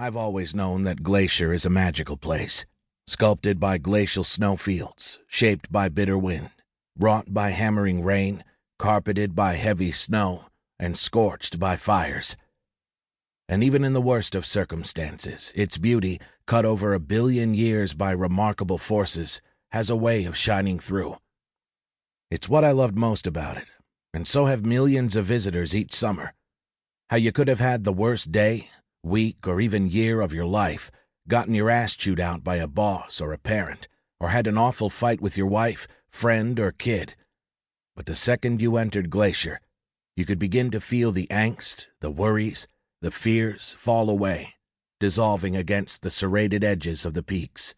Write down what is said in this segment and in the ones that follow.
I've always known that Glacier is a magical place, sculpted by glacial snowfields, shaped by bitter wind, wrought by hammering rain, carpeted by heavy snow, and scorched by fires. And even in the worst of circumstances, its beauty, cut over 1 billion years by remarkable forces, has a way of shining through. It's what I loved most about it, and so have millions of visitors each summer. How you could have had the worst day, week, or even year of your life, gotten your ass chewed out by a boss or a parent, or had an awful fight with your wife, friend, or kid. But the second you entered Glacier, you could begin to feel the angst, the worries, the fears fall away, dissolving against the serrated edges of the peaks.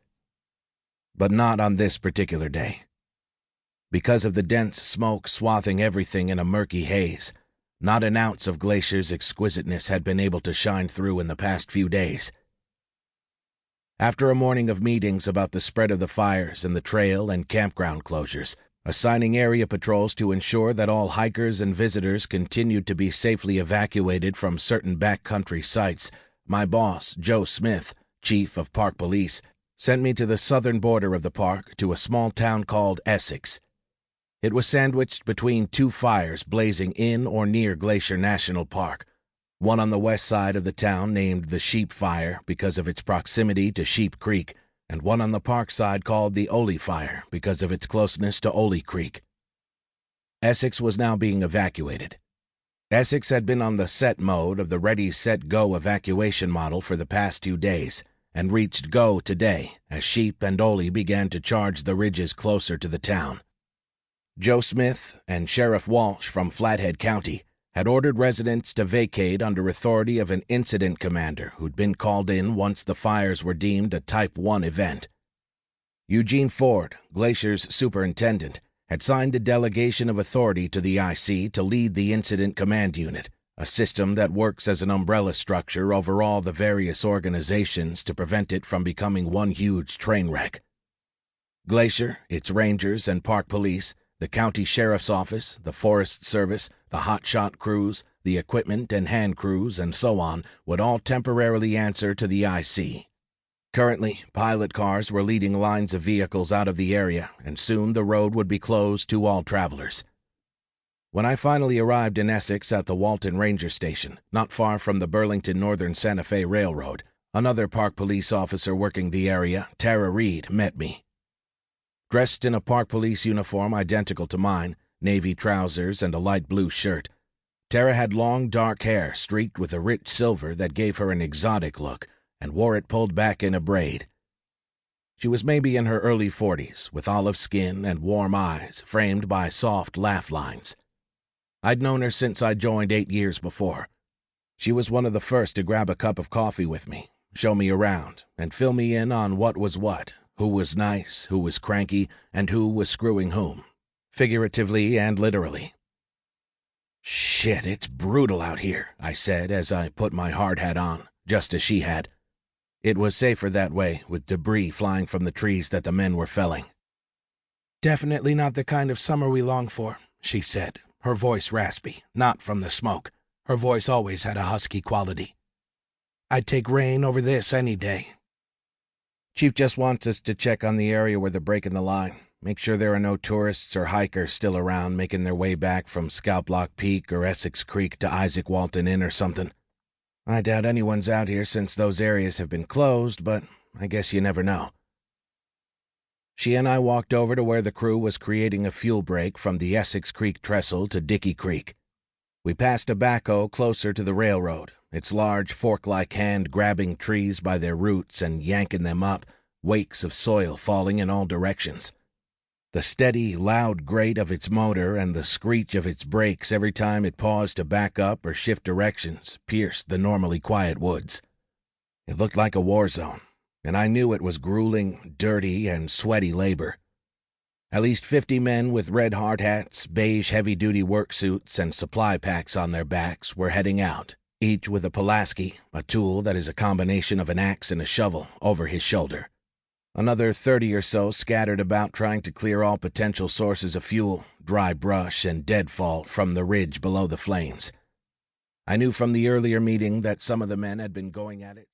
But not on this particular day. Because of the dense smoke swathing everything in a murky haze, not an ounce of Glacier's exquisiteness had been able to shine through in the past few days. After a morning of meetings about the spread of the fires and the trail and campground closures, assigning area patrols to ensure that all hikers and visitors continued to be safely evacuated from certain backcountry sites, my boss, Joe Smith, chief of park police, sent me to the southern border of the park to a small town called Essex. It was sandwiched between 2 fires blazing in or near Glacier National Park, one on the west side of the town named the Sheep Fire because of its proximity to Sheep Creek, and one on the park side called the Ole Fire because of its closeness to Ole Creek. Essex was now being evacuated. Essex had been on the set mode of the Ready, Set, Go evacuation model for the past 2 days, and reached Go today as Sheep and Ole began to charge the ridges closer to the town. Joe Smith and Sheriff Walsh from Flathead County had ordered residents to vacate under authority of an incident commander who'd been called in once the fires were deemed a Type 1 event. Eugene Ford, Glacier's superintendent, had signed a delegation of authority to the IC to lead the Incident Command Unit, a system that works as an umbrella structure over all the various organizations to prevent it from becoming one huge train wreck. Glacier, its rangers and park police, the county sheriff's office, the forest service, the hotshot crews, the equipment and hand crews, and so on, would all temporarily answer to the IC. Currently, pilot cars were leading lines of vehicles out of the area, and soon the road would be closed to all travelers. When I finally arrived in Essex at the Walton Ranger Station, not far from the Burlington Northern Santa Fe Railroad, another park police officer working the area, Tara Reed, met me. Dressed in a park police uniform identical to mine, navy trousers and a light blue shirt, Tara had long dark hair streaked with a rich silver that gave her an exotic look, and wore it pulled back in a braid. She was maybe in her early 40s, with olive skin and warm eyes framed by soft laugh lines. I'd known her since I joined 8 years before. She was one of the first to grab a cup of coffee with me, show me around, and fill me in on what was what, who was nice, who was cranky, and who was screwing whom, figuratively and literally. "Shit, it's brutal out here," I said as I put my hard hat on, just as she had. It was safer that way, with debris flying from the trees that the men were felling. "Definitely not the kind of summer we long for," she said, her voice raspy, not from the smoke. Her voice always had a husky quality. "I'd take rain over this any day." "Chief just wants us to check on the area where they're breaking the line. Make sure there are no tourists or hikers still around making their way back from Scalp Lock Peak or Essex Creek to Isaac Walton Inn or something. I doubt anyone's out here since those areas have been closed, but I guess you never know." She and I walked over to where the crew was creating a fuel break from the Essex Creek trestle to Dickey Creek. We passed a backhoe closer to the railroad, its large fork-like hand grabbing trees by their roots and yanking them up, wakes of soil falling in all directions. The steady, loud grate of its motor and the screech of its brakes every time it paused to back up or shift directions pierced the normally quiet woods. It looked like a war zone, and I knew it was grueling, dirty, and sweaty labor. At least 50 men with red hard hats, beige heavy-duty work suits, and supply packs on their backs were heading out, each with a Pulaski, a tool that is a combination of an axe and a shovel, over his shoulder. Another 30 or so scattered about trying to clear all potential sources of fuel, dry brush, and deadfall from the ridge below the flames. I knew from the earlier meeting that some of the men had been going at it.